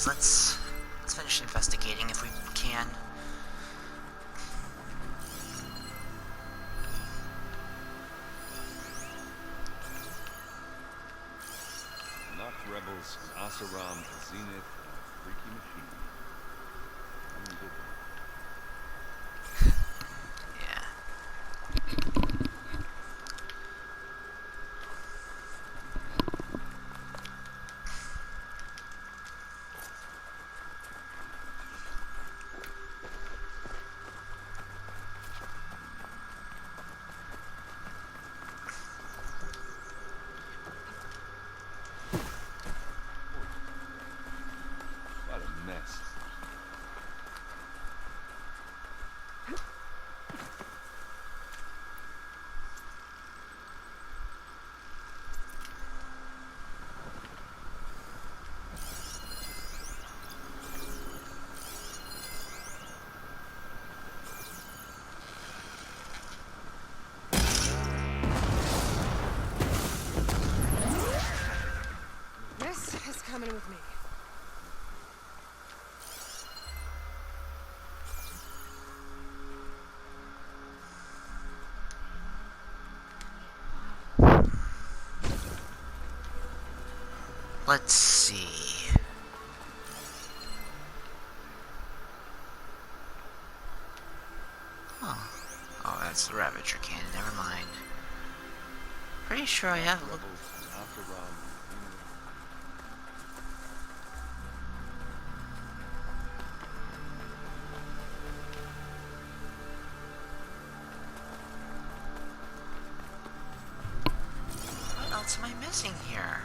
anyways, let's finish investigating if we can. Locked rebels, Asaram, Zenith, freaky machine. Yeah. What a mess. This is coming with me. Let's see. Oh. Oh, that's the Ravager cannon, never mind. Pretty sure I have looked. Rebels, Asaram, Zenith. What else am I missing here?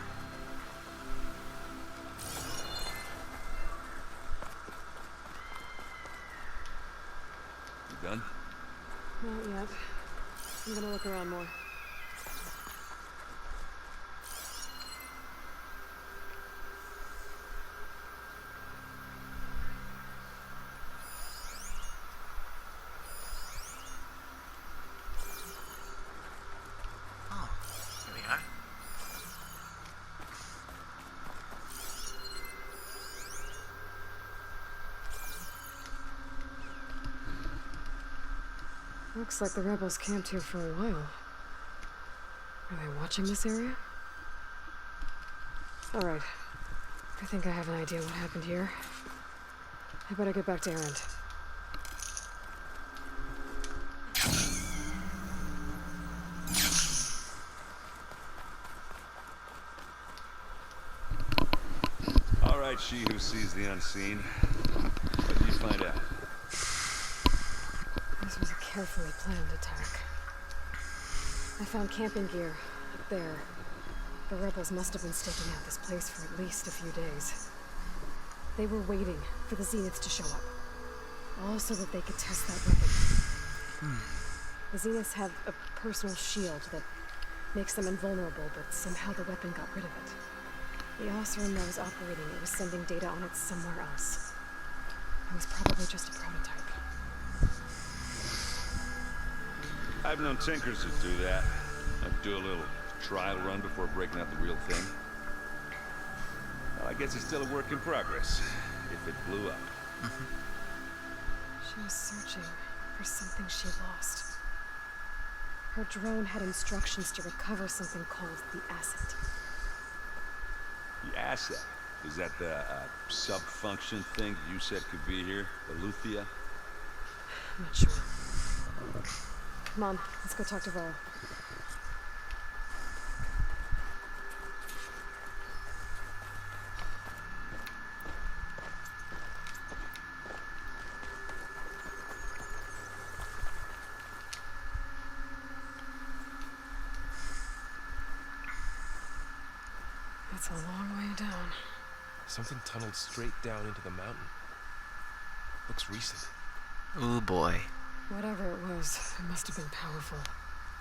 You done? Not yet. I'm gonna look around more. Oh, here we are. Looks like the rebels camped here for a while. Are they watching this area? Alright. I think I have an idea what happened here. I better get back to Erend. All right, she who sees the unseen. What did you find out? This was a carefully planned attack. I found camping gear up there. The rebels must have been staking out this place for at least a few days. They were waiting for the Zeniths to show up. All so that they could test that weapon. The Zeniths have a personal shield that makes them invulnerable, but somehow the weapon got rid of it. The Oseram that was operating it was sending data on it somewhere else. It was probably just a prototype. I've known tinkers that do that. I'd do a little trial run before breaking out the real thing. Well, I guess it's still a work in progress, if it blew up. She was searching for something she lost. Her drone had instructions to recover something called the asset. The asset? Is that the sub-function thing you said could be here? Eleuthia? I'm not sure. Come on, let's go talk to Varl. That's a long way down. Something tunneled straight down into the mountain. Looks recent. Ooh boy. Whatever it was, it must have been powerful.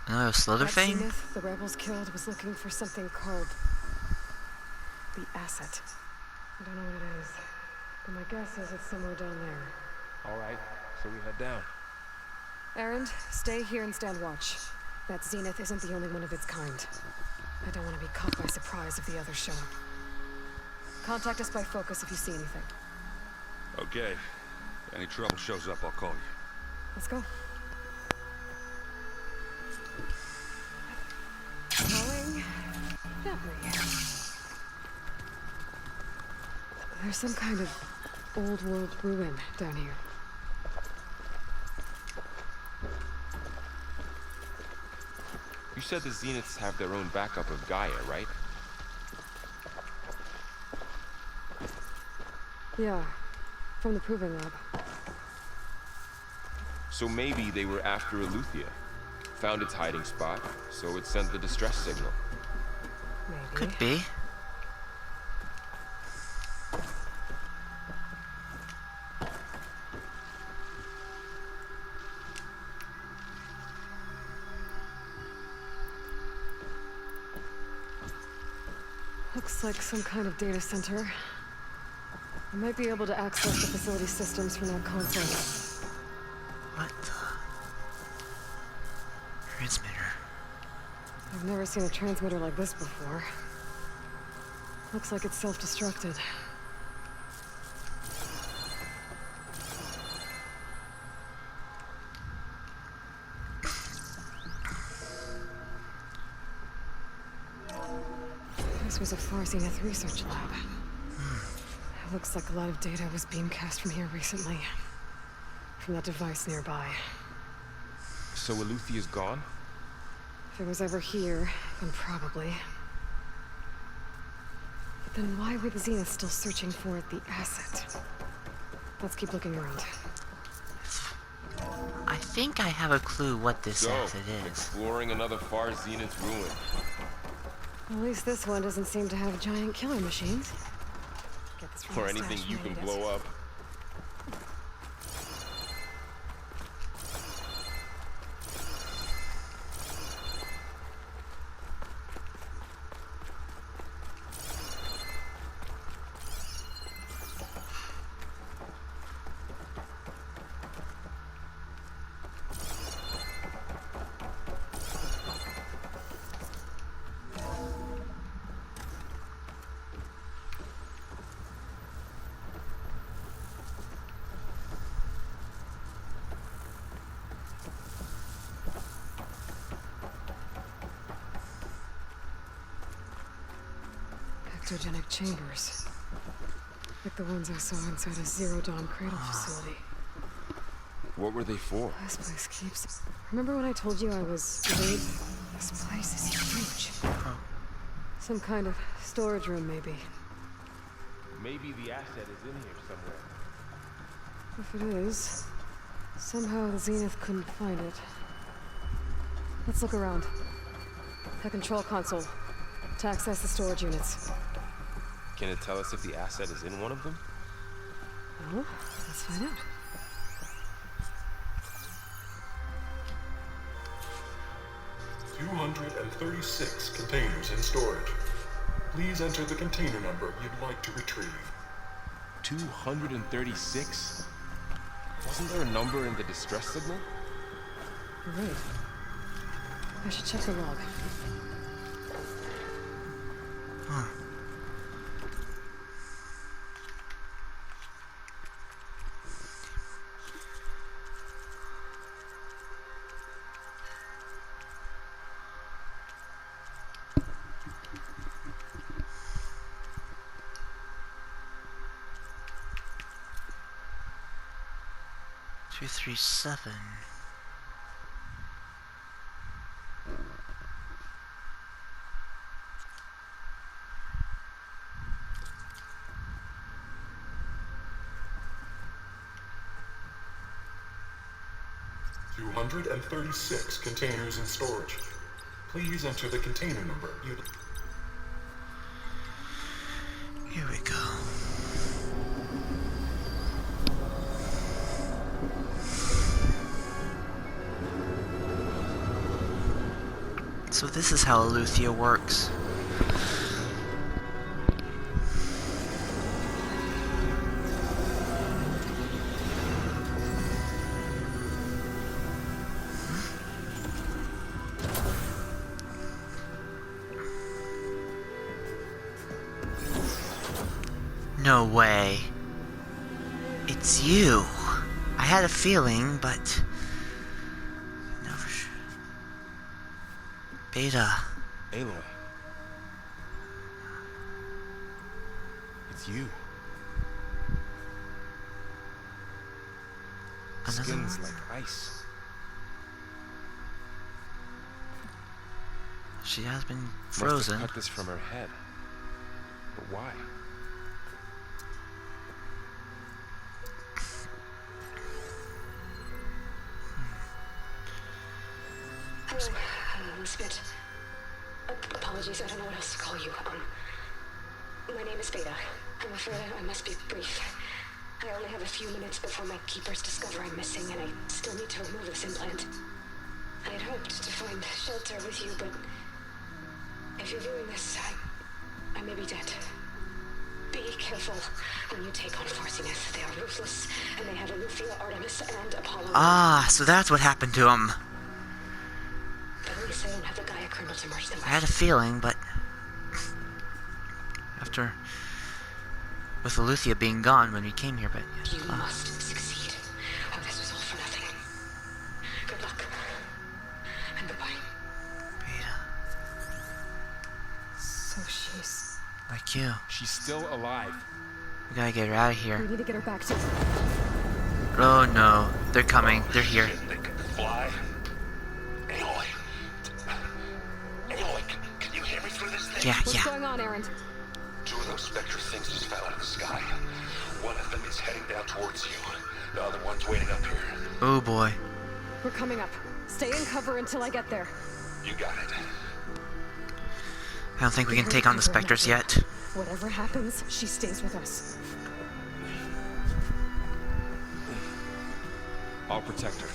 Another Slither That thing? Zenith the rebels killed was looking for something called the asset. I don't know what it is, but my guess is it's somewhere down there. All right, so we head down. Erend, stay here and stand watch. That Zenith isn't the only one of its kind. I don't want to be caught by surprise if the others show up. Contact us by focus if you see anything. Okay. If any trouble shows up, I'll call you. Let's go. Going gently. There's some kind of old world ruin down here. You said the Zeniths have their own backup of Gaia, right? Yeah, from the proving lab. So maybe they were after Eleuthia. Found its hiding spot, so it sent the distress signal. Maybe. Could be. Looks like some kind of data center. I might be able to access the facility systems from that console. What the? Transmitter. I've never seen a transmitter like this before. Looks like it's self-destructed. This was a far Zenith research lab. It looks like a lot of data was beamcast from here recently. From that device nearby. So Eleuthia's gone? If it was ever here, then probably. But then why were the Zeniths still searching for the asset? Let's keep looking around. I think I have a clue what this So, asset is. exploring another far Zenith ruin. At least this one doesn't seem to have giant killer machines. Get this from Or the anything stash you when can need it. blow up. Ectogenic chambers. Like the ones I saw inside a Zero Dawn cradle facility. What were they for? This place keeps... Remember when I told you I was worried? This place is huge. Some kind of storage room, maybe. Maybe the asset is in here somewhere. If it is, somehow the Zenith couldn't find it. Let's look around. The control console. To access the storage units. Can it tell us if the asset is in one of them? Well, let's find out. $236 containers in storage. Please enter the container number you'd like to retrieve. 236? Wasn't there a number in the distress signal? You're right. I should check the log. Huh. Two, 3, 7. $236 containers in storage. Please enter the container number you'd... Here we go. So this is how Eleuthia works. No way. It's you. I had a feeling, but... No, for sure. Beta. Aloy. It's you. Another Skin's one? like ice. She has been Must frozen. have cut this from her head. But why? Hello, Spit. Apologies, I don't know what else to call you. My name is Beta. I'm afraid I must be brief. I only have a few minutes before my keepers discover I'm missing, and I still need to remove this implant. I had hoped to find shelter with you, but if you're viewing this, I may be dead. Be careful when you take on Farsineth. They are ruthless, and they have Eleuthia, Artemis, and Apollo. Ah, so that's what happened to him. But at least I don't have the Gaia kernel to merge them I had a feeling, but... After... With Eleuthia being gone when we came here, but... You must succeed. Oh, this was all for nothing. Good luck. And goodbye. Beta. So she's... Like you. She's still alive. We gotta get her out of We here. need to get her back to... Oh no. They're coming. They're here. They can fly. Aloy. Aloy, can you hear me through this thing? Yeah, What's yeah. going on, Aaron? Two of those Spectres things just fell out of the sky. One of them is heading down towards you. The other one's waiting up here. Oh boy. We're coming up. Stay in cover until I get there. You got it. I don't think we can take on the Spectres yet. Whatever happens, she stays with us. I'll protect her.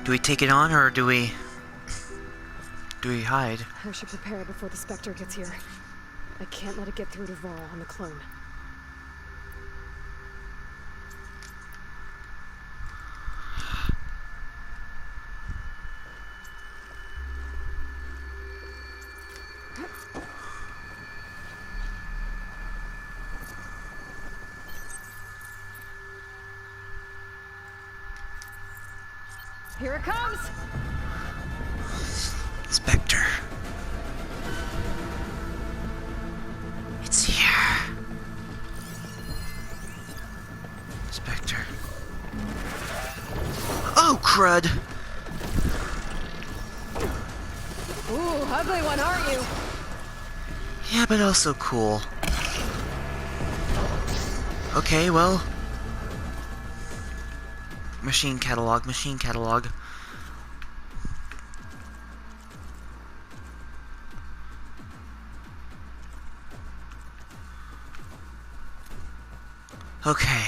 Do we take it on, or do we hide? I should prepare before the Spectre gets here. I can't let it get through to Varl on the clone. Here it comes! Spectre. It's here. Spectre. Oh, crud! Ooh, ugly one, aren't you? Yeah, but also cool. Okay, well... Machine catalog, machine catalog. Okay,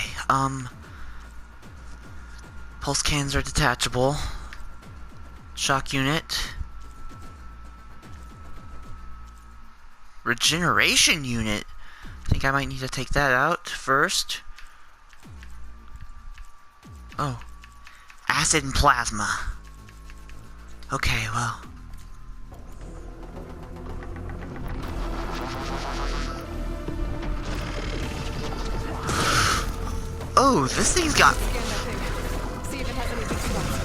pulse cans are detachable. Shock unit. Regeneration unit. I think I might need to take that out first. Oh. Acid and plasma. Okay, well. Oh, this thing's got... Scan that thing. See if it has any weak spots.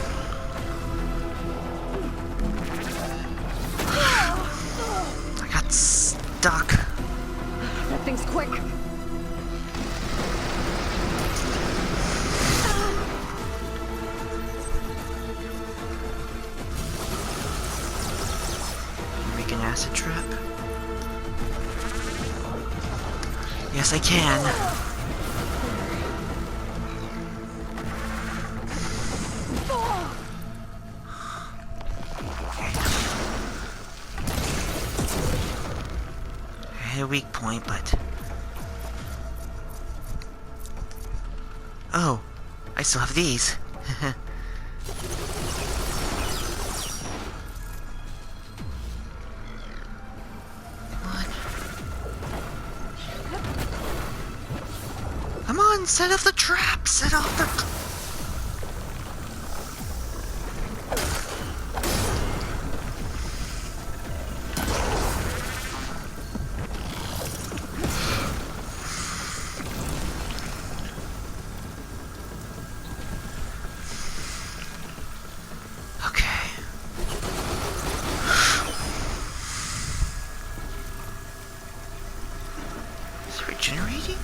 I got stuck. That thing's quick. Make an acid trap? Yes, I can. I hit a weak point, but... Oh, I still have these. Come on, set off the trap! Set off the... regenerating?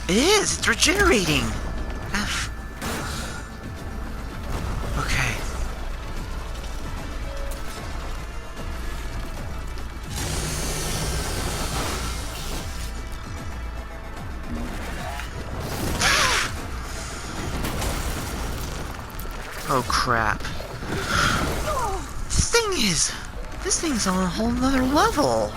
It is! It's regenerating! F. Okay. Oh crap. This thing's on a whole nother level.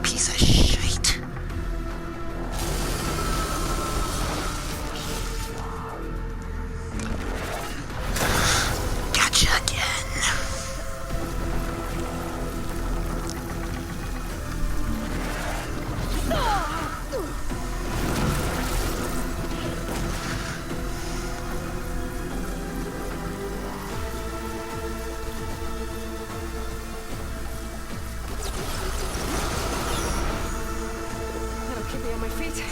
Piece of shit. Gotcha again. That'll keep me on my feet.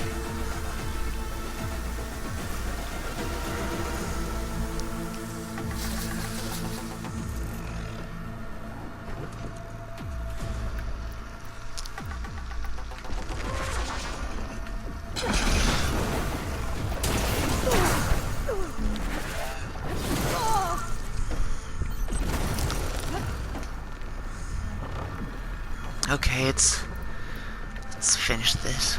Okay, let's finish this.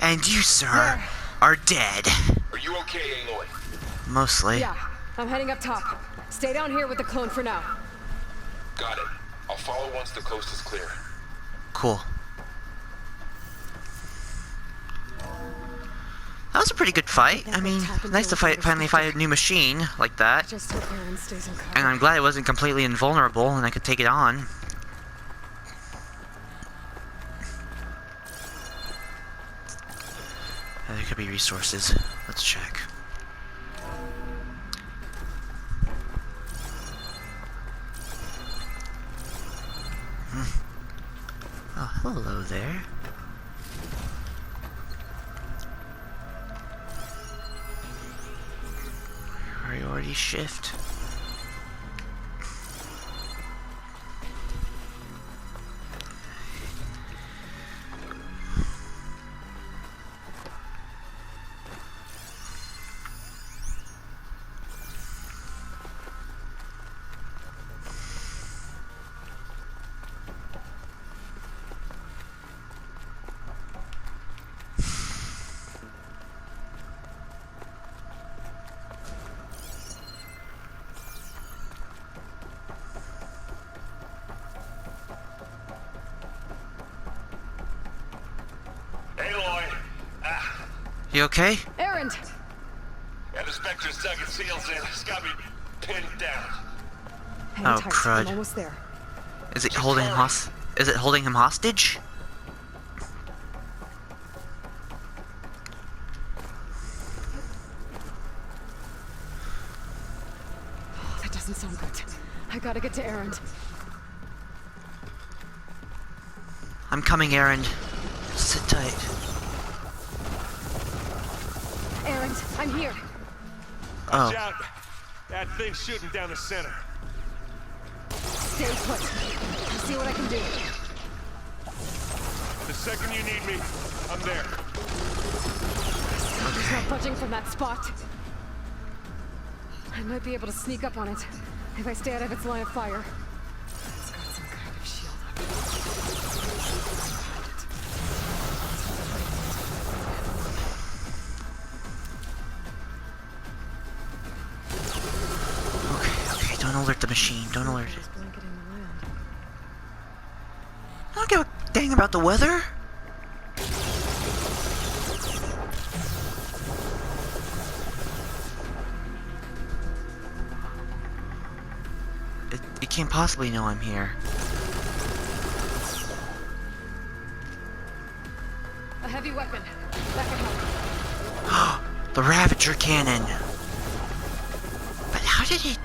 And you, sir, are dead. Are you okay, Aloy? Mostly. Yeah, I'm heading up top. Stay down here with the clone for now. Got it. I'll follow once the coast is clear. Cool. That was a pretty good fight. I mean, nice to finally fight a new machine like that. Just hope Aaron stays in cover. And I'm glad it wasn't completely invulnerable and I could take it on. There could be resources. Let's check. Oh, hello there. Priority shift. Aloy! You okay? Aaron! Yeah, the Spectres dug its heels in. It's got me pinned down. Hang Oh, tight. crud. I'm almost there. Is it holding him Is it holding him hostage? That doesn't sound good. I gotta get to Aaron. I'm coming, Aaron. Sit tight. Aaron, I'm here. Watch Oh, out! That thing's shooting down the center. Stay put. I'll see what I can do. The second you need me, I'm there. He's not budging from that spot. I might be able to sneak up on it if I stay out of its line of fire. It's got some kind of shield okay, don't alert the machine. Don't alert it. Blanketing the land. don't give a dang about the weather. It can't possibly know I'm here. A heavy weapon. That can help. The Ravager cannon. But how did it...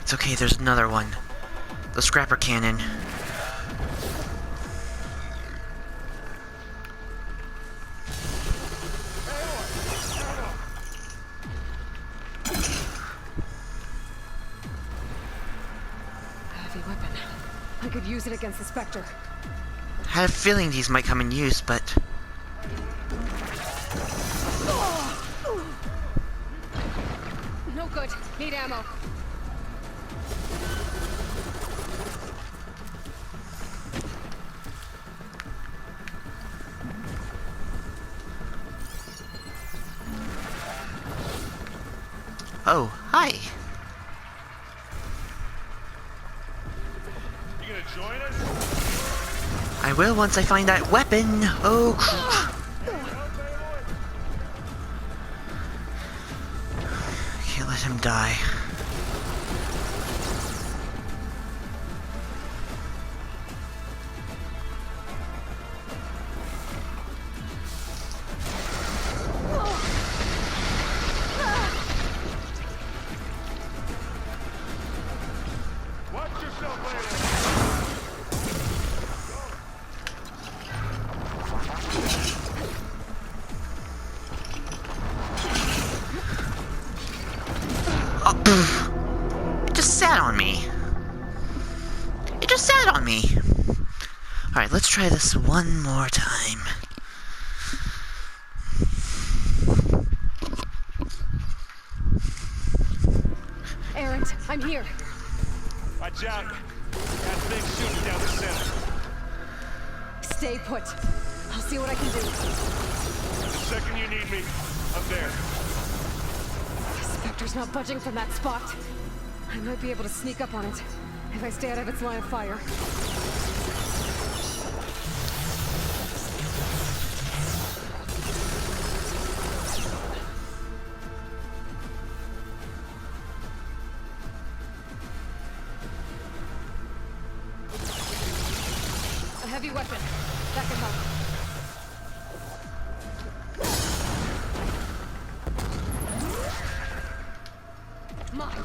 It's okay, there's another one. The scrapper cannon. A heavy weapon. I could use it against the Spectre. I had a feeling these might come in use, but... No good. Need ammo. Oh, hi. You gonna join us? I will once I find that weapon. Oh, can't let him die. Watch yourself later. It just sat on me. It just sat on me. Alright, let's try this one more time. Errant, I'm here. Watch out. That thing's shooting down the center. Stay put. I'll see what I can do. The second you need me, I'm there. The Spectre's not budging from that spot. I might be able to sneak up on it if I stay out of its line of fire. A heavy weapon. That can help. Mine.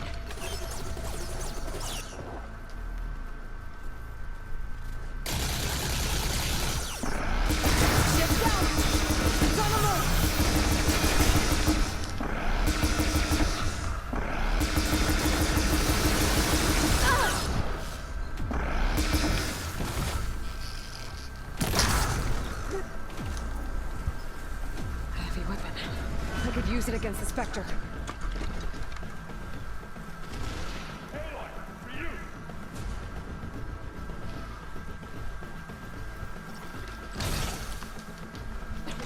Get down! It's on the move! A heavy weapon. I could use it against the Spectre. Aloy, for you.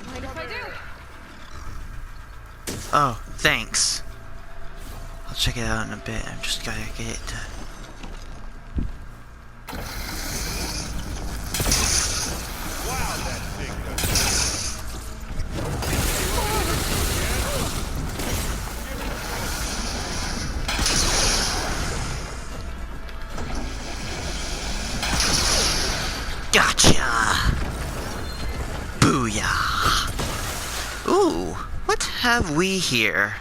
Mind if I do? Oh, thanks. I'll check it out in a bit. I've just gotta get it to... Wow, that thing does. Gotcha! Booyah! Ooh, what have we here?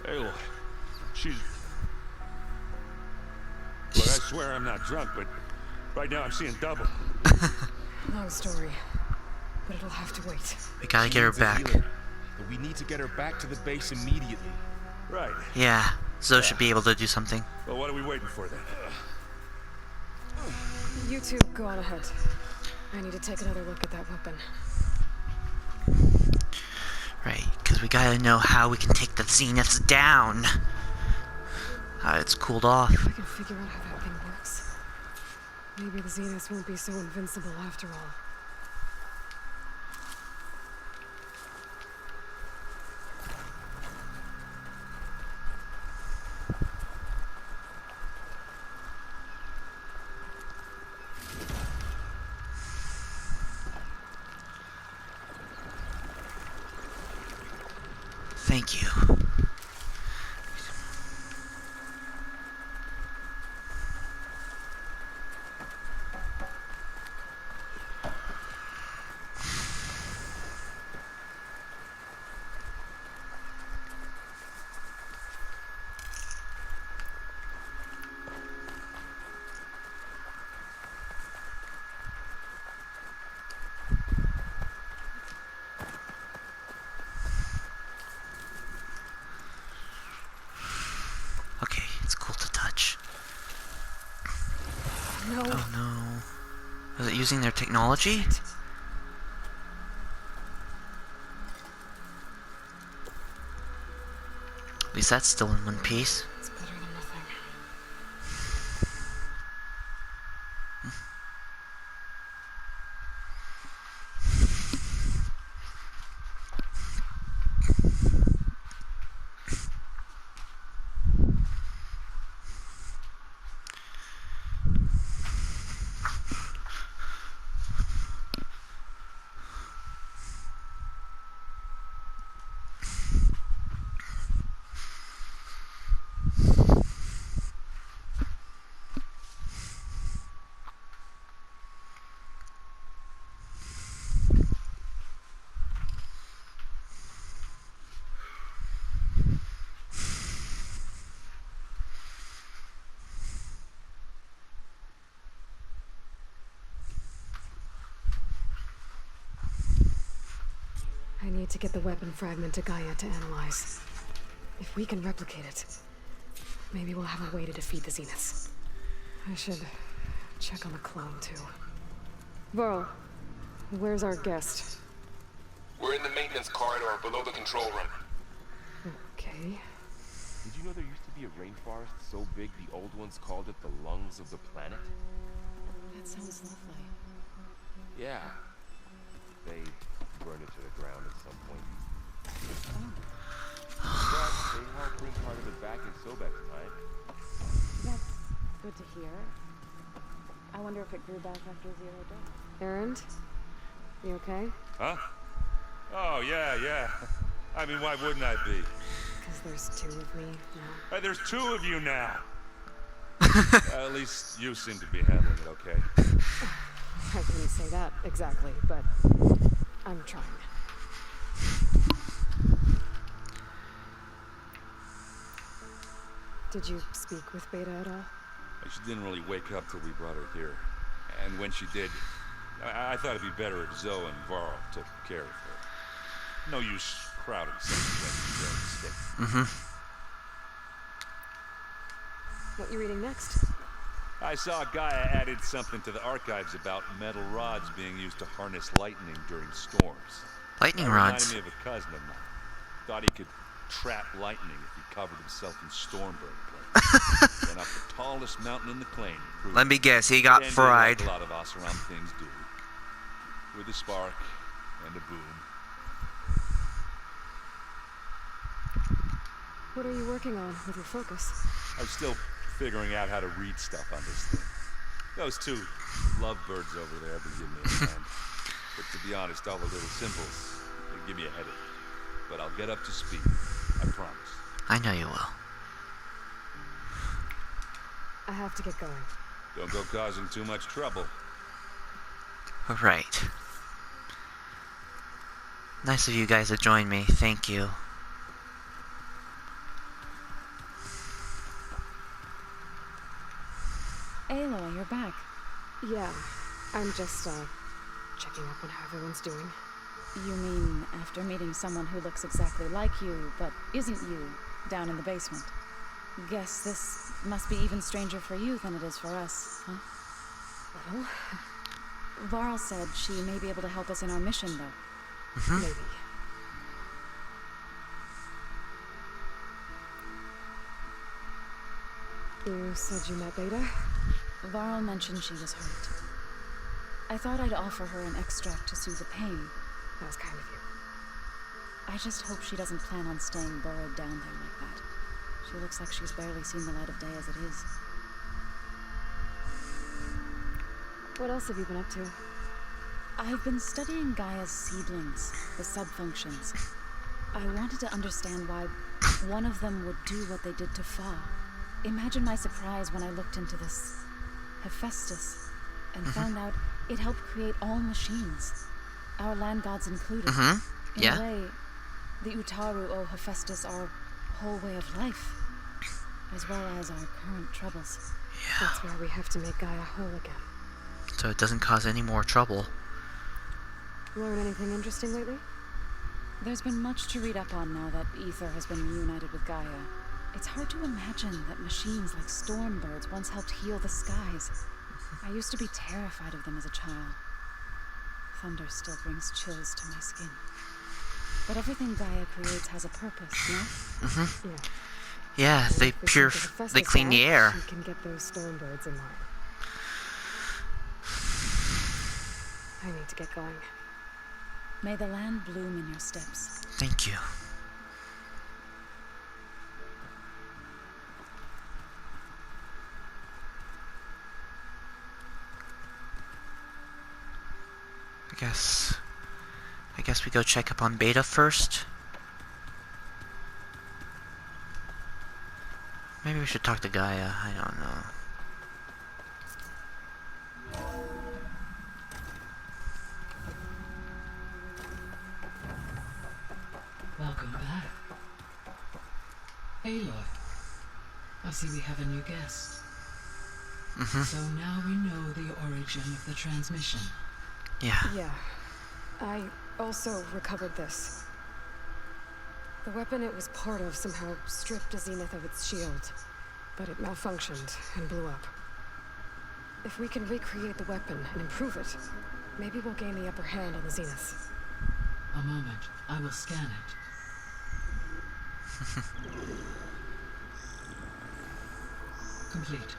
Aloy, she's... Look, I swear I'm not drunk, but right now I'm seeing double. Long story, but it'll have to wait. We gotta get her back. but we need to get her back to the base immediately. Right. Yeah, Zoe should be able to do something. Well, what are we waiting for then? You two go on ahead. I need to take another look at that weapon. Right, because we gotta know how we can take the Zeniths down. How it's cooled off. If I can figure out how that thing works, maybe the Zeniths won't be so invincible after all. Thank you. Okay, it's cool to touch. No. Oh no. Was it using their technology? At least that's still in one piece. It's better than nothing. I need to get the weapon fragment to Gaia to analyze. If we can replicate it, maybe we'll have a way to defeat the Zeniths. I should check on the clone, too. Varl, where's our guest? We're in the maintenance corridor below the control room. Okay. Did you know there used to be a rainforest so big the old ones called it the lungs of the planet? That sounds lovely. Yeah. They burned it to the ground at some point. But they helped bring part of it back in Sobek's time. That's good to hear. I wonder if it grew back after 0 Dawn. Erend? You okay? Huh? Oh, yeah. I mean, why wouldn't I be? Because there's 2 of me now. There's 2 of you now. At least you seem to be handling it okay. I wouldn't say that exactly, but I'm trying. Did you speak with Beta at all? She didn't really wake up till we brought her here. And when she did, I thought it'd be better if Zoe and Varl took care of her. No use crowding something like that. What you reading next? I saw Gaia added something to the archives about metal rods being used to harness lightning during storms. Lightning That rods. reminded me of a cousin of mine. Thought he could trap lightning if he covered himself in stormburn plates. Went up the tallest mountain in the claim. Let me guess, he got Ended fried. like a lot of Oseram things do. With a spark and a boom. What are you working on with your focus? I'm still figuring out how to read stuff on this thing. Those 2 lovebirds over there have been giving me a hand. But to be honest, all the little symbols, they give me a headache. But I'll get up to speed. I promise. I know you will. I have to get going. Don't go causing too much trouble. Right. Nice of you guys to join me. Thank you. Aloy, you're back. Yeah, I'm just, checking up on how everyone's doing. You mean after meeting someone who looks exactly like you, but isn't you, down in the basement? Guess this must be even stranger for you than it is for us, huh? Well, Varl said she may be able to help us in our mission, though. maybe. You said you met Beta? Varl mentioned she was hurt. I thought I'd offer her an extract to soothe the pain. That was kind of you. I just hope she doesn't plan on staying burrowed down there like that. She looks like she's barely seen the light of day as it is. What else have you been up to? I've been studying Gaia's seedlings, the subfunctions. I wanted to understand why one of them would do what they did to Fa. Imagine my surprise when I looked into this Hephaestus and found out it helped create all machines, our land gods included. In a way, the Utaru owe Hephaestus our whole way of life, as well as our current troubles. Yeah. That's why we have to make Gaia whole again. So it doesn't cause any more trouble. Learn anything interesting lately? There's been much to read up on now that Ether has been reunited with Gaia. It's hard to imagine that machines like storm birds once helped heal the skies. I used to be terrified of them as a child. Thunder still brings chills to my skin. But everything Gaia creates has a purpose, no? Yeah. Yeah, they they clean the air. You can get those storm birds in line. I need to get going. May the land bloom in your steps. Thank you. I guess we go check up on Beta first. Maybe we should talk to Gaia. I don't know. Welcome back. Aloy. I see we have a new guest. So now we know the origin of the transmission. Yeah. Yeah. I also recovered this. The weapon it was part of somehow stripped a Zenith of its shield, but it malfunctioned and blew up. If we can recreate the weapon and improve it, maybe we'll gain the upper hand on the Zeniths. A moment. I will scan it. Complete.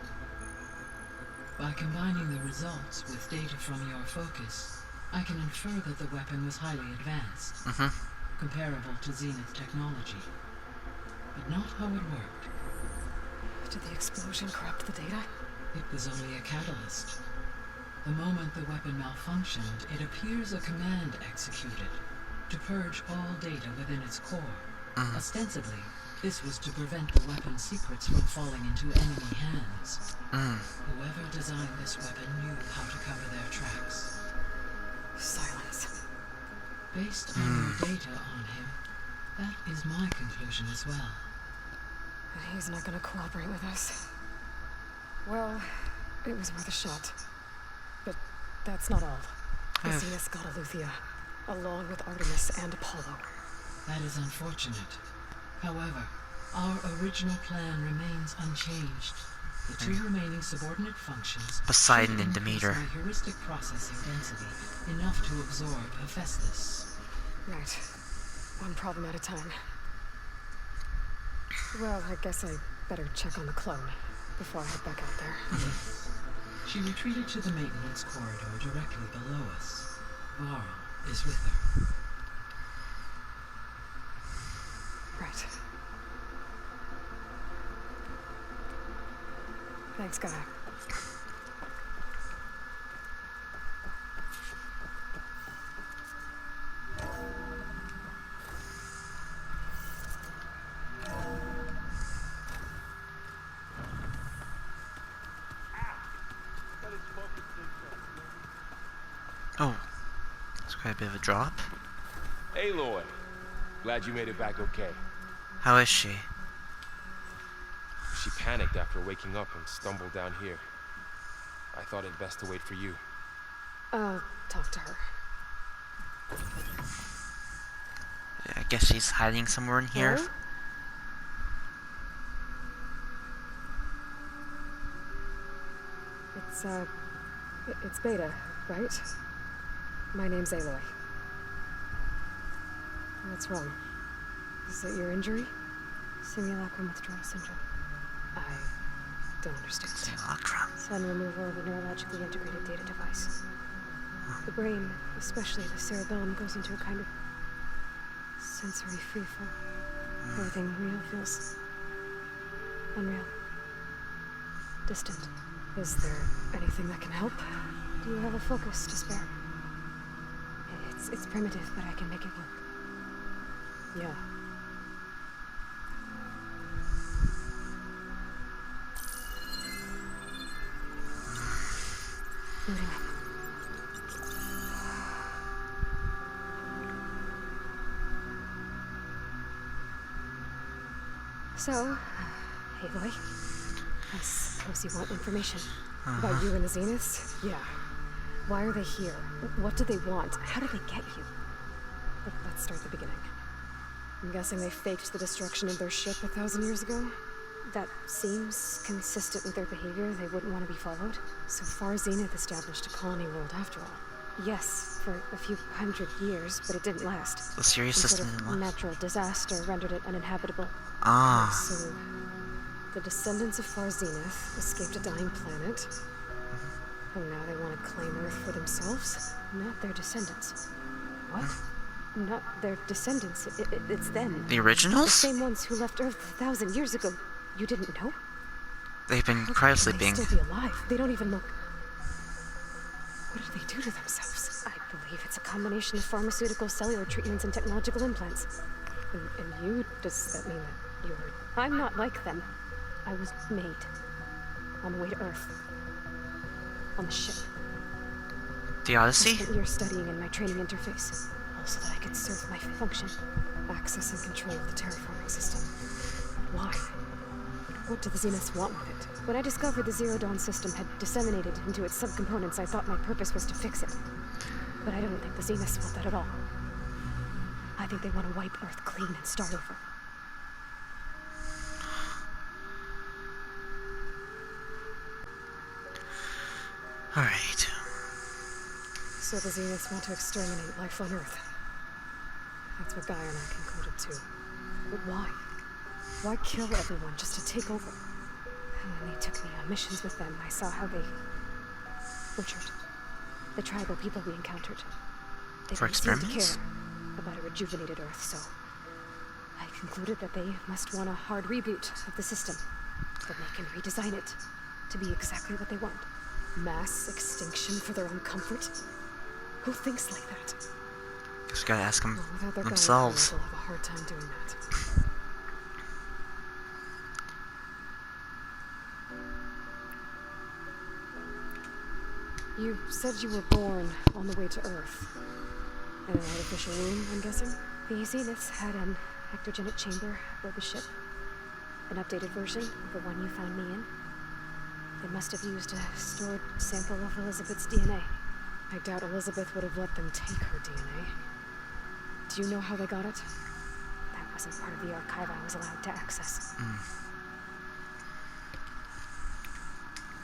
By combining the results with data from your focus, I can infer that the weapon was highly advanced, comparable to Zenith technology, but not how it worked. Did the explosion corrupt the data? It was only a catalyst. The moment the weapon malfunctioned, it appears a command executed to purge all data within its core. Ostensibly, this was to prevent the weapon's secrets from falling into enemy hands. Whoever designed this weapon knew how to cover their tracks. Silence. Based on your data on him, that is my conclusion as well. He's not gonna cooperate with us. Well, it was worth a shot. But that's not all. The Zeniths got Eleuthia, along with Artemis and Apollo. That is unfortunate. However, our original plan remains unchanged. The two remaining subordinate functions Poseidon should and increase Demeter. my heuristic processing density enough to absorb Hephaestus. Right. One problem at a time. Well, I guess I better check on the clone before I head back out there. Yes. She retreated to the maintenance corridor directly below us. Varl is with her. Right. Thanks, Gaia. Oh, that's quite a bit of a drop. Aloy, glad you made it back okay. How is she? She panicked after waking up and stumbled down here. I thought it best to wait for you. I'll talk to her. I guess she's hiding somewhere in here. Hello? It's Beta, right? My name's Aloy. What's wrong? Is it your injury? Simulacrum withdrawal syndrome. I don't understand. Simulacrum. Sudden removal of a neurologically integrated data device. The brain, especially the cerebellum, goes into a kind of sensory freefall. Everything real feels unreal. Distant. Is there anything that can help? Do you have a focus to spare? It's primitive, but I can make it work. Yeah. Moving up. So, Aloy, I suppose you want information about you and the Zeniths? Yeah. Why are they here? What do they want? How did they get you? Let's start at the beginning. I'm guessing they faked the destruction of their ship 1,000 years ago? That seems consistent with their behavior. They wouldn't want to be followed. So far, Zenith established a colony world after all. Yes, for a few hundred years, but it didn't last. The serious Some system sort didn't of last. natural disaster rendered it uninhabitable. Ah. So, the descendants of Far Zenith escaped a dying planet, and now they want to claim Earth for themselves? Not their descendants. What? Not their descendants. It's them. The The originals? same ones who left Earth 1,000 years ago. You didn't know? They've been How cryosleeping. can they still be alive? They don't even look... What did they do to themselves? I believe it's a combination of pharmaceutical, cellular treatments, and technological implants. And you, does that mean that you're... I'm not like them. I was made. On the way to Earth. On the ship. The I Odyssey? spent years studying in my training interface. Also that I could serve my function. Access and control of the terraforming system. Why? What do the Zeniths want with it? When I discovered the Zero Dawn system had disseminated into its subcomponents, I thought my purpose was to fix it. But I don't think the Zeniths want that at all. I think they want to wipe Earth clean and start over. Alright. So the Zeniths want to exterminate life on Earth. That's what Gaia and I concluded too. But why? Why kill everyone just to take over? And when they took me on missions with them, I saw how they butchered the tribal people we encountered. They For didn't seem to experiments? care about a rejuvenated Earth, so I concluded that they must want a hard reboot of the system. Then they can redesign it to be exactly what they want. Mass extinction for their own comfort? Who thinks like that? Just gotta ask them Well, without their themselves. guidance, they'll have a hard time doing that. You said you were born on the way to Earth. In an artificial womb, I'm guessing? The Zeniths had an ectogenic chamber aboard the ship. An updated version of the one you found me in. They must have used a stored sample of Elizabeth's DNA. I doubt Elizabeth would have let them take her DNA. Do you know how they got it? That wasn't part of the archive I was allowed to access.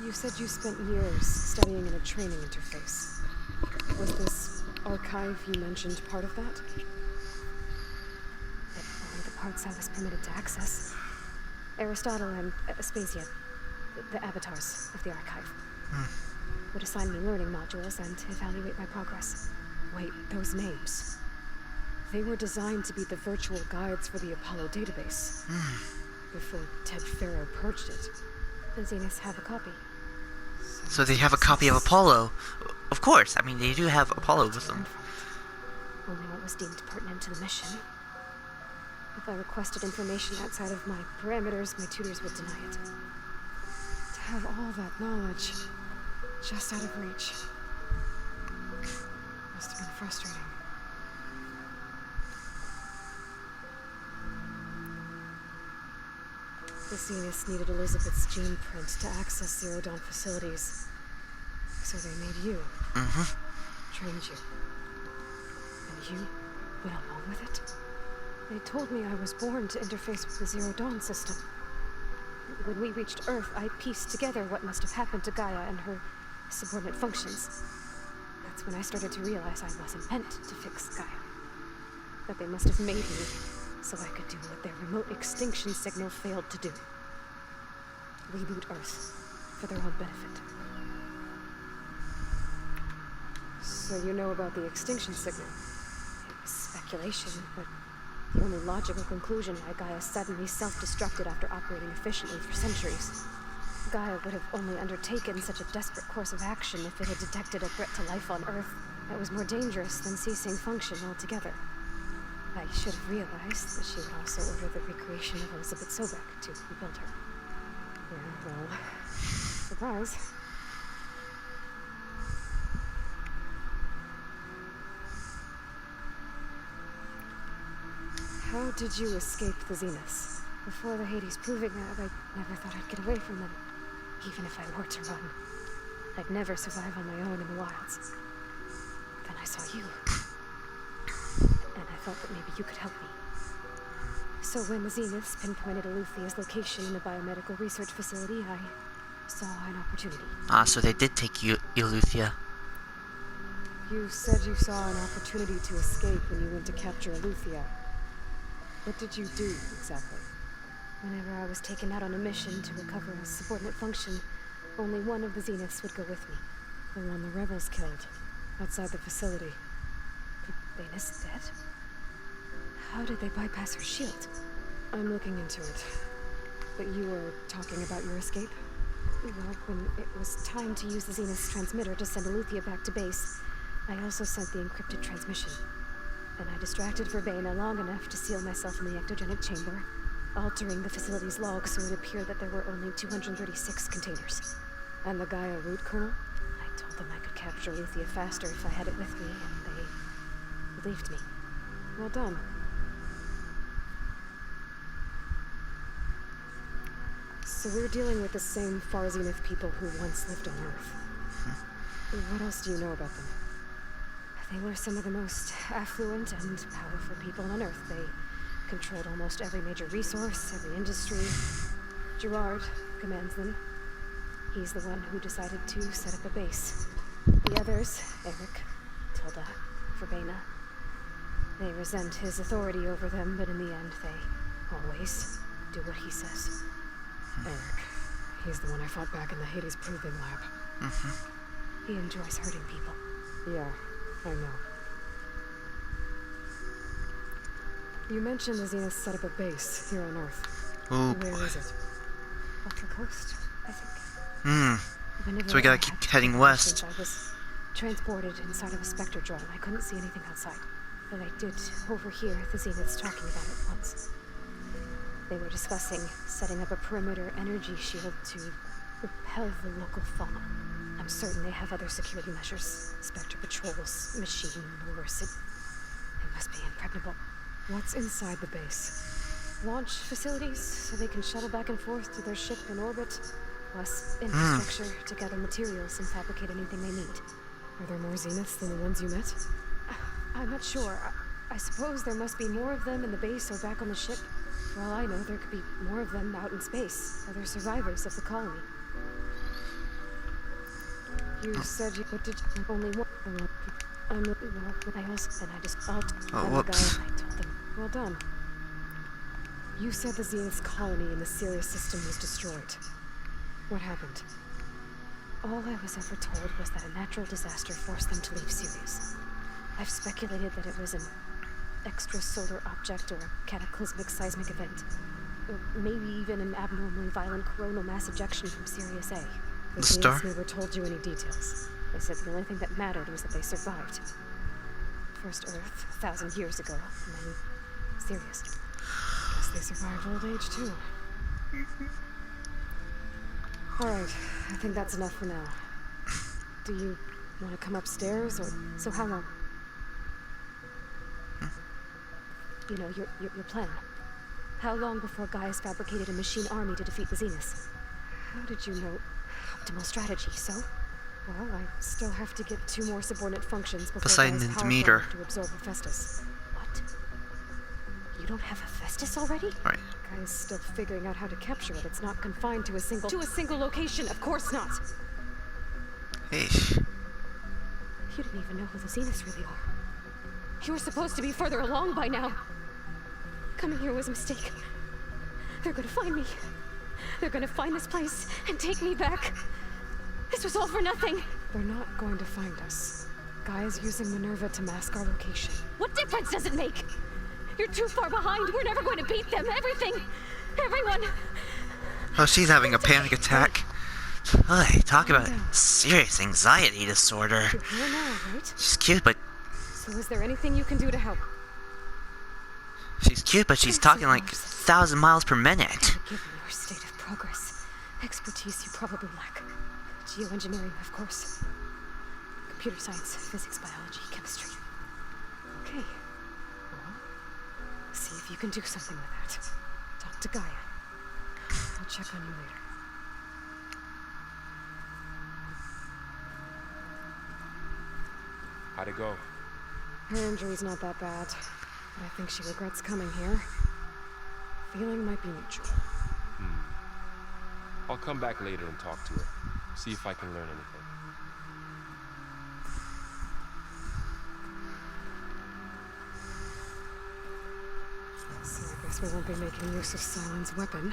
You said you spent years studying in a training interface. Was this archive you mentioned part of that? Only the parts I was permitted to access. Aristotle and Aspasia, the avatars of the archive, would assign me learning modules and evaluate my progress. Wait, those names. They were designed to be the virtual guides for the Apollo database. Before Ted Farrow purged it. The Zeniths have a copy. So they have a copy of Apollo. Of course, I mean, they do have Apollo with them. Only what was deemed pertinent to the mission. If I requested information outside of my parameters, my tutors would deny it. To have all that knowledge just out of reach must have been frustrating. The Zeniths needed Elizabeth's gene print to access Zero Dawn facilities. So they made you. Trained you. And you went along with it? They told me I was born to interface with the Zero Dawn system. When we reached Earth, I pieced together what must have happened to Gaia and her subordinate functions. That's when I started to realize I wasn't meant to fix Gaia. That they must have made me so I could do what their remote extinction signal failed to do. Reboot Earth for their own benefit. So you know about the extinction signal? It was speculation, but the only logical conclusion why Gaia suddenly self-destructed after operating efficiently for centuries. Gaia would have only undertaken such a desperate course of action if it had detected a threat to life on Earth that was more dangerous than ceasing function altogether. I should have realized that she would also order the recreation of Elizabeth Sobek to rebuild her. Yeah, well, surprise. How did you escape the Zeniths? Before the Hades proving that, I never thought I'd get away from them. Even if I were to run, I'd never survive on my own in the wilds. Then I saw you. And I thought that maybe you could help me. So when the Zeniths pinpointed Eleuthia's location in the biomedical research facility, I saw an opportunity. Ah, so they did take you, Eleuthia. You said you saw an opportunity to escape when you went to capture Eleuthia. What did you do, exactly? Whenever I was taken out on a mission to recover a subordinate function, only one of the Zeniths would go with me. The one the rebels killed, outside the facility. Could Banis dead? How did they bypass her shield? I'm looking into it. But you were talking about your escape? Well, when it was time to use the Zenith's transmitter to send Eleuthia back to base, I also sent the encrypted transmission. And I distracted Verbena long enough to seal myself in the ectogenic chamber, altering the facility's log so it appeared that there were only 236 containers. And the Gaia root kernel? I told them I could capture Eleuthia faster if I had it with me, and they believed me. Well done. So we're dealing with the same Far Zenith people who once lived on Earth. What else do you know about them? They were some of the most affluent and powerful people on Earth. They controlled almost every major resource, every industry. Gerard commands them. He's the one who decided to set up a base. The others, Eric, Tilda, Verbena, they resent his authority over them, but in the end, they always do what he says. Eric, he's the one I fought back in the Hades Proving Lab. He enjoys hurting people. Yeah. I know. You mentioned the Zeniths set up a base here on Earth. Oh, Where is it? Off the coast, I think. Whenever So we gotta I keep had heading west. I was transported inside of a Spectre drone. I couldn't see anything outside. But I did overhear the Zeniths talking about it once. They were discussing setting up a perimeter energy shield to repel the local fauna. I'm certain they have other security measures. Spectre patrols, machine wars. It must be impregnable. What's inside the base? Launch facilities, so they can shuttle back and forth to their ship in orbit. Plus infrastructure to gather materials and fabricate anything they need. Are there more Zeniths than the ones you met? I'm not sure. I suppose there must be more of them in the base or back on the ship. For all I know, there could be more of them out in space. Other survivors of the colony. You said you did only one. I also, and I just whoops. I told them. Well done. You said the Zenith's colony in the Sirius system was destroyed. What happened? All I was ever told was that a natural disaster forced them to leave Sirius. I've speculated that it was an extrasolar object or a cataclysmic seismic event. Or maybe even an abnormally violent coronal mass ejection from Sirius A. The star? Zeniths never told you any details. They said the only thing that mattered was that they survived. First Earth, 1,000 years ago, and then Sirius. Guess they survived old age, too. Alright, I think that's enough for now. Do you want to come upstairs, or... So how long? You know, your plan. How long before Gaius fabricated a machine army to defeat the Zeniths? How did you know... Optimal strategy, so? Well, I still have to get 2 more subordinate functions before Poseidon Gaius and power Demeter. to absorb Hephaestus. What? You don't have Hephaestus already? Right. Guy's still figuring out how to capture it. It's not confined to a single location. Of course not. Eesh. You didn't even know who the Zeniths really are. You were supposed to be further along by now. Coming here was a mistake. They're gonna find me. They're gonna find this place and take me back. This was all for nothing. They're not going to find us. Guy's using Minerva to mask our location. What difference does it make? You're too far behind. We're never going to beat them. Everything. Everyone. Oh, she's having a panic attack. Hey, talk about serious anxiety disorder. You're here now, right? She's cute, but So is there anything you can do to help? she's talking like 1,000 miles per minute. Given your state of progress, expertise you probably lack. Geoengineering, of course. Computer science, physics, biology, chemistry. Okay. Well, see if you can do something with that. Talk to Gaia. I'll check on you later. How'd it go? Her injury's not that bad, but I think she regrets coming here. Feeling might be neutral. I'll come back later and talk to her. See if I can learn anything. So I guess we won't be making use of Silent's weapon.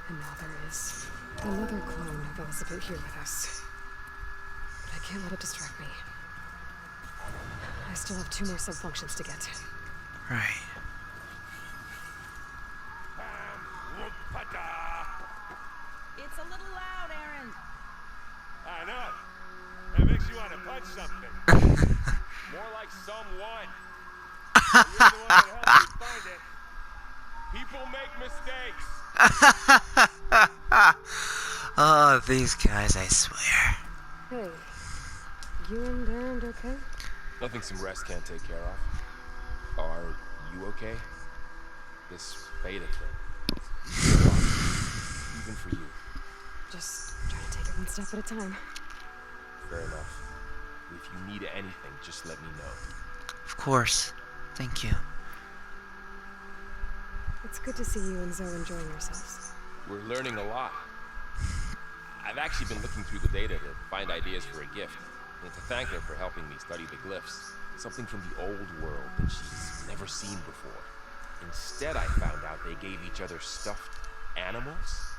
And now there is another clone of Elizabeth here with us. But I can't let it distract me. I still have 2 more subfunctions to get. Right. It's a little loud, Aaron. I know. That makes you want to punch something. More like someone. You're the one that helped me find it. People make mistakes. Oh, these guys, I swear. Hey, you and Aaron okay? Nothing some rest can't take care of. Are you okay? This beta thing. Even for you. Just try to take it one step at a time. Fair enough. If you need anything, just let me know. Of course. Thank you. It's good to see you and Zoe enjoying yourselves. We're learning a lot. I've actually been looking through the data to find ideas for a gift, and to thank her for helping me study the glyphs. Something from the old world that she's never seen before. Instead, I found out they gave each other stuffed animals.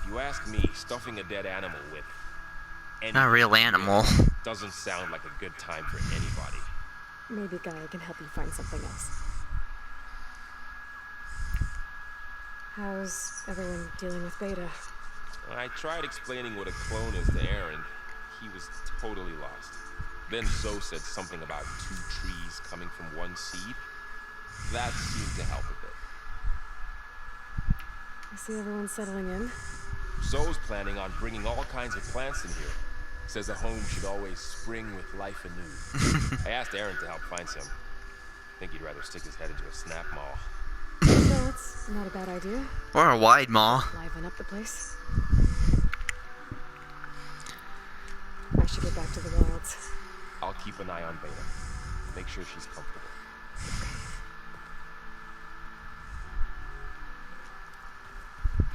If you ask me, stuffing a dead animal with any Not a real animal. doesn't sound like a good time for anybody. Maybe Gaia can help you find something else. How's everyone dealing with Beta? When I tried explaining what a clone is to Aaron, he was totally lost. Then Zoe said something about 2 trees coming from one seed. That seemed to help a bit. I see everyone settling in. Zoe's planning on bringing all kinds of plants in here. Says a home should always spring with life anew. I asked Aaron to help find some. I think he'd rather stick his head into a snap maw. So it's not a bad idea. Or a wide maw. Liven up the place. I should get back to the wilds. I'll keep an eye on Beta. Make sure she's comfortable.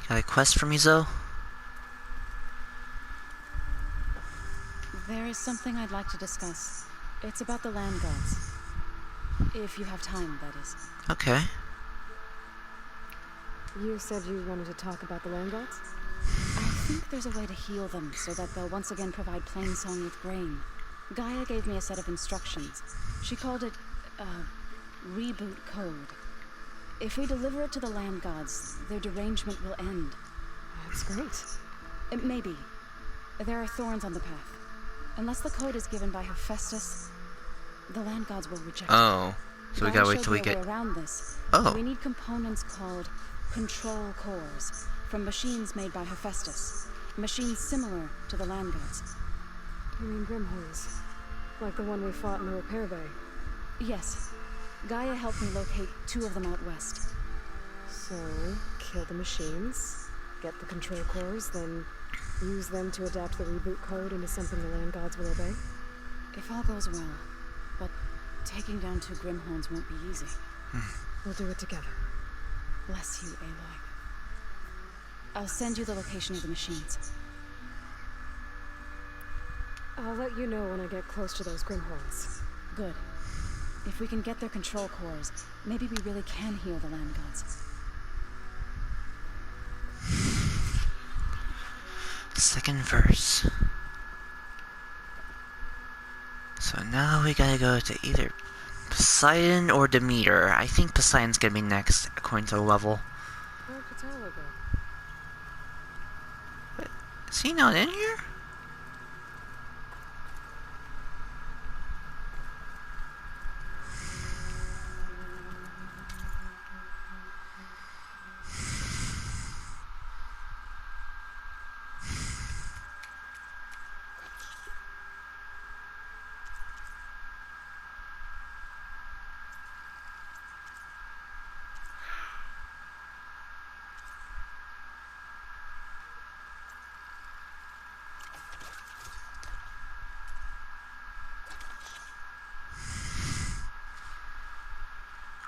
Got a quest for me, Zoe? There is something I'd like to discuss. It's about the land gods. If you have time, that is. Okay. You said you wanted to talk about the land gods? I think there's a way to heal them so that they'll once again provide Plainsong with grain. Gaia gave me a set of instructions. She called it, reboot code. If we deliver it to the land gods, their derangement will end. That's great. Maybe. There are thorns on the path. Unless the code is given by Hephaestus, the land gods will reject it. Oh. So we Gaia gotta wait showed till we me a get... way around this. Oh. We need components called control cores from machines made by Hephaestus. Machines similar to the land gods. You mean Grimhorns? Like the one we fought in the repair bay? Yes. Gaia helped me locate 2 of them out west. So, kill the machines, get the control cores, then use them to adapt the reboot code into something the land gods will obey? If all goes well. But taking down 2 Grimhorns won't be easy. We'll do it together. Bless you, Aloy. I'll send you the location of the machines. I'll let you know when I get close to those Grimhorns. Good. If we can get their control cores, maybe we really can heal the land gods. Second verse. So now we gotta go to either Poseidon or Demeter. I think Poseidon's gonna be next, according to the level. Where'd Patala go? Is he not in here?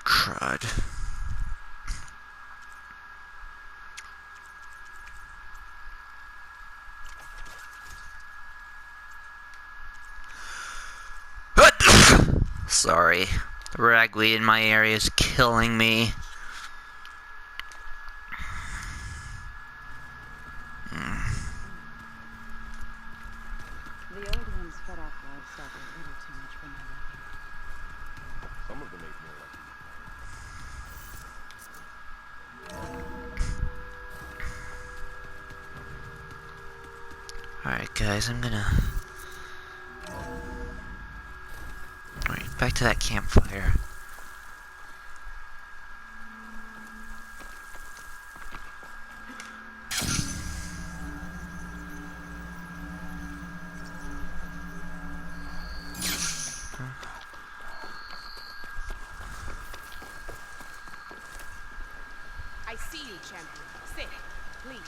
Crud. Sorry. The ragweed in my area is killing me. The old ones fed off livestock a little too much for my liking. Some of them ate more like Alright guys, I'm gonna... Alright, back to that campfire. I see you, champion. Sit, please.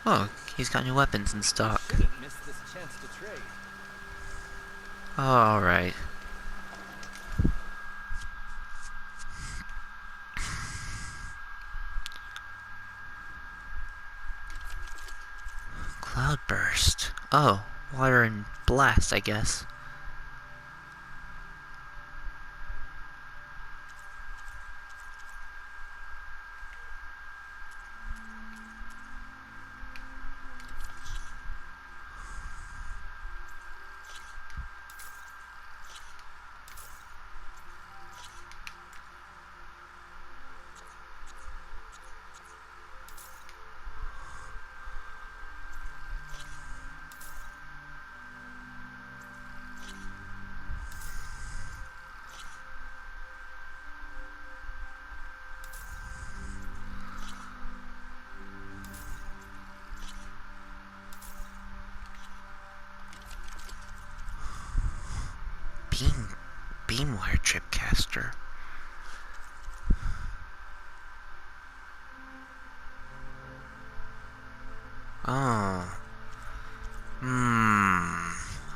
Oh, he's got new weapons in stock. Shouldn't miss this chance to trade. Alright. Cloudburst. Oh, water and blast, I guess. Beamwire tripcaster. Oh.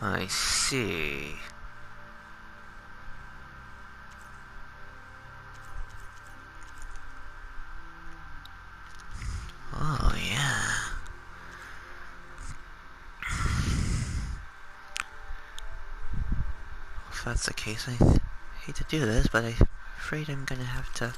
I see. Oh, yeah. If that's the case, I hate to do this, but I'm afraid I'm gonna have to...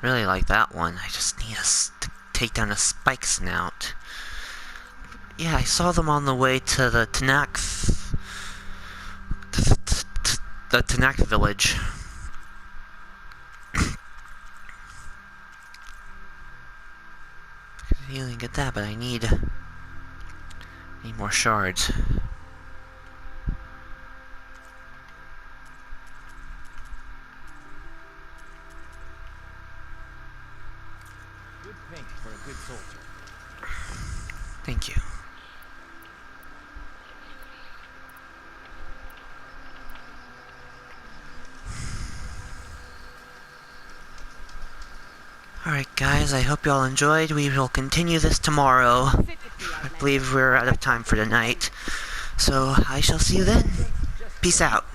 Really like that one. I just need to take down a spike snout. Yeah, I saw them on the way to the Tanakh... the Tanakh village. You can get that, but I need more shards. Good paint for a good soldier. Thank you. Alright guys, I hope you all enjoyed. We will continue this tomorrow. I believe we're out of time for tonight. So I shall see you then. Peace out.